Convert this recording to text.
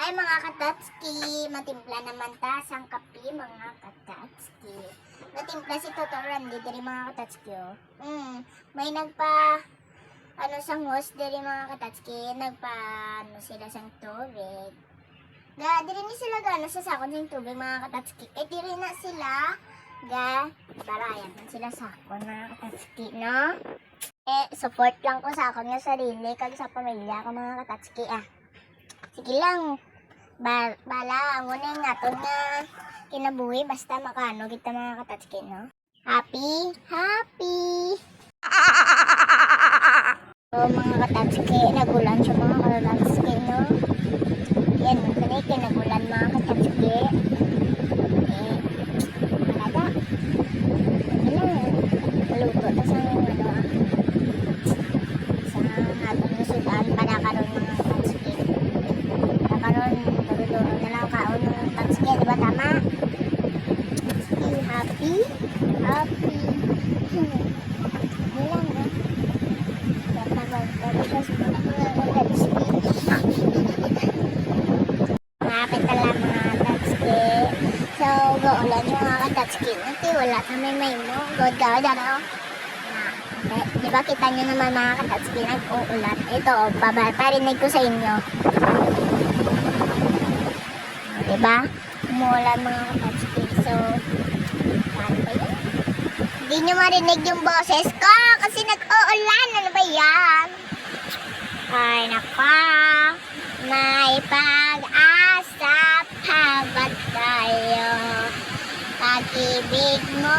Ay mga katatski, matimpla naman ta sang kape mga katatski. Natimpla si Toto Randy diri mga katatski. Oh. May sang host diri mga katatski, sila sang tubig. Diri ni sila sa sakon sang tubig mga katatski. Diri na sila barayan sila sakon mga katatski, no? Support lang ko sa akon nga sarili kag sa pamilya ko mga katatski Sige lang. Bala, ang unang naton nga kinabuhi basta makano kita mga katatski, no? Happy! So, mga katatski, nagulan siya mga katatski, no? Yan, kinagulan mga katatski. Malaga. Maluto na sa atong nasudan para karon mga katatski. Para karon, duro-duro na lang kaon ng katatski, di ba tama? Happy. Bilang na. Malapit na lang mga katatski. So, gaulan yung mga katatski. Nanti wala kami may mo. God, di ba kita nyo naman mga katatski, nag-uulan. Ito, parinig ko sa inyo. Di ba? Umuulan mga katatski. So, paano ba yun? Hindi nyo marinig yung boses ko kasi nag-uulan. Ano ba yan? Ay, naka. May pag-asa pa ba tayo? Pag-ibig mo.